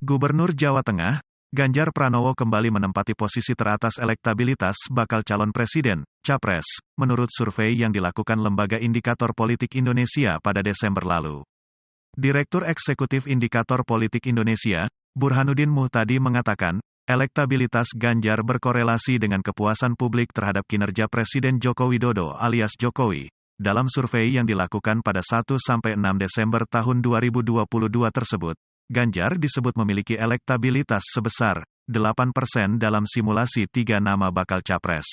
Gubernur Jawa Tengah, Ganjar Pranowo kembali menempati posisi teratas elektabilitas bakal calon presiden, capres, menurut survei yang dilakukan Lembaga Indikator Politik Indonesia pada Desember lalu. Direktur Eksekutif Indikator Politik Indonesia, Burhanuddin Muhtadi mengatakan, elektabilitas Ganjar berkorelasi dengan kepuasan publik terhadap kinerja Presiden Joko Widodo alias Jokowi. Dalam survei yang dilakukan pada 1-6 Desember tahun 2022 tersebut, Ganjar disebut memiliki elektabilitas sebesar 8% dalam simulasi 3 nama bakal capres.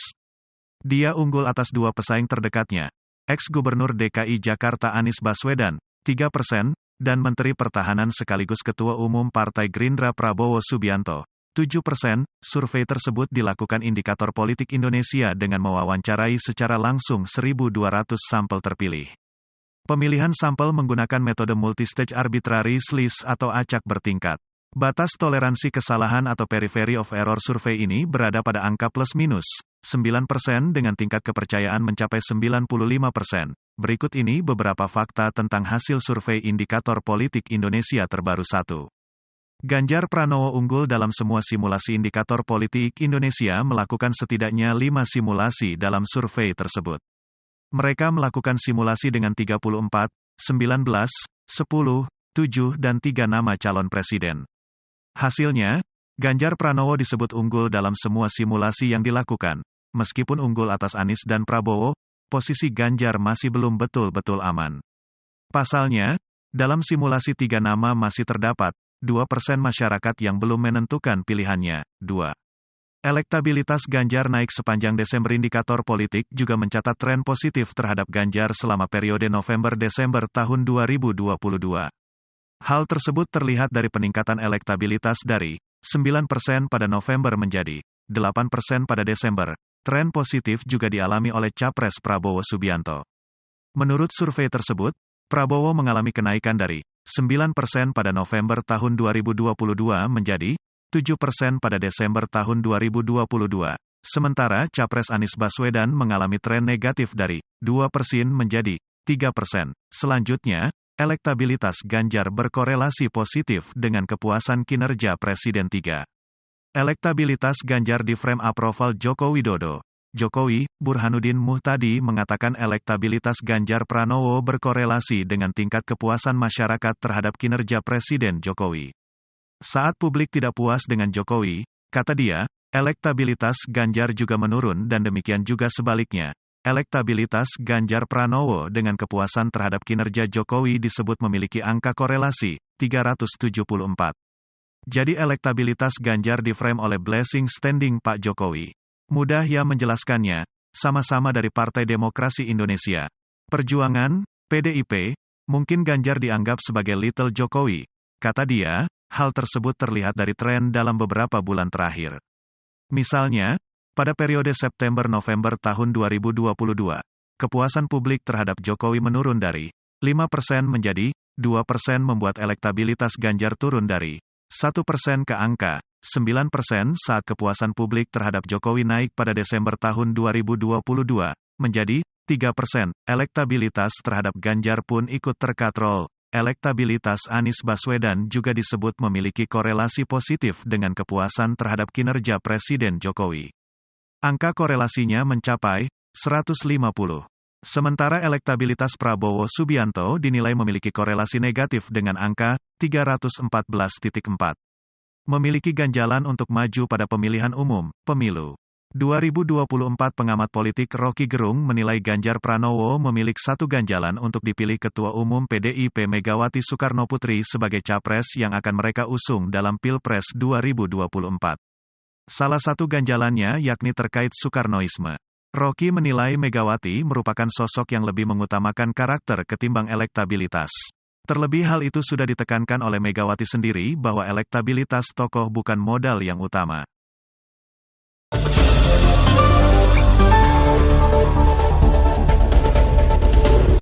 Dia unggul atas 2 pesaing terdekatnya, ex-Gubernur DKI Jakarta Anies Baswedan, 3%, dan Menteri Pertahanan sekaligus Ketua Umum Partai Gerindra Prabowo Subianto, 7%. Survei tersebut dilakukan Indikator Politik Indonesia dengan mewawancarai secara langsung 1.200 sampel terpilih. Pemilihan sampel menggunakan metode multistage arbitrary slice atau acak bertingkat. Batas toleransi kesalahan atau periphery of error survei ini berada pada angka plus-minus 9% dengan tingkat kepercayaan mencapai 95%. Berikut ini beberapa fakta tentang hasil survei Indikator Politik Indonesia terbaru 1. Ganjar Pranowo unggul dalam semua simulasi Indikator Politik Indonesia melakukan setidaknya 5 simulasi dalam survei tersebut. Mereka melakukan simulasi dengan 34, 19, 10, 7, dan 3 nama calon presiden. Hasilnya, Ganjar Pranowo disebut unggul dalam semua simulasi yang dilakukan. Meskipun unggul atas Anies dan Prabowo, posisi Ganjar masih belum betul-betul aman. Pasalnya, dalam simulasi 3 nama masih terdapat 2% masyarakat yang belum menentukan pilihannya. 2. Elektabilitas Ganjar naik sepanjang Desember. Indikator politik juga mencatat tren positif terhadap Ganjar selama periode November-Desember tahun 2022. Hal tersebut terlihat dari peningkatan elektabilitas dari 9% pada November menjadi 8% pada Desember. Tren positif juga dialami oleh Capres Prabowo Subianto. Menurut survei tersebut, Prabowo mengalami kenaikan dari 9% pada November tahun 2022 menjadi 7% pada Desember tahun 2022. Sementara Capres Anies Baswedan mengalami tren negatif dari 2% menjadi 3%. Selanjutnya, elektabilitas Ganjar berkorelasi positif dengan kepuasan kinerja Presiden 3. Elektabilitas Ganjar di frame approval Joko Widodo. Jokowi, Burhanuddin Muhtadi mengatakan elektabilitas Ganjar Pranowo berkorelasi dengan tingkat kepuasan masyarakat terhadap kinerja Presiden Jokowi. Saat publik tidak puas dengan Jokowi, kata dia, elektabilitas Ganjar juga menurun dan demikian juga sebaliknya. Elektabilitas Ganjar Pranowo dengan kepuasan terhadap kinerja Jokowi disebut memiliki angka korelasi 374. Jadi elektabilitas Ganjar diframe oleh blessing standing Pak Jokowi. Mudah ya menjelaskannya, sama-sama dari Partai Demokrasi Indonesia Perjuangan, PDIP, mungkin Ganjar dianggap sebagai Little Jokowi. Kata dia, hal tersebut terlihat dari tren dalam beberapa bulan terakhir. Misalnya, pada periode September-November tahun 2022, kepuasan publik terhadap Jokowi menurun dari 5% menjadi 2% membuat elektabilitas Ganjar turun dari 1% ke angka 9% saat kepuasan publik terhadap Jokowi naik pada Desember tahun 2022 menjadi 3%. Elektabilitas terhadap Ganjar pun ikut terkatrol. Elektabilitas Anies Baswedan juga disebut memiliki korelasi positif dengan kepuasan terhadap kinerja Presiden Jokowi. Angka korelasinya mencapai 150. Sementara elektabilitas Prabowo Subianto dinilai memiliki korelasi negatif dengan angka 314.4. Memiliki ganjalan untuk maju pada pemilihan umum, pemilu 2024. Pengamat politik Rocky Gerung menilai Ganjar Pranowo memiliki satu ganjalan untuk dipilih Ketua Umum PDIP Megawati Soekarnoputri sebagai capres yang akan mereka usung dalam Pilpres 2024. Salah satu ganjalannya yakni terkait Soekarnoisme. Rocky menilai Megawati merupakan sosok yang lebih mengutamakan karakter ketimbang elektabilitas. Terlebih hal itu sudah ditekankan oleh Megawati sendiri bahwa elektabilitas tokoh bukan modal yang utama.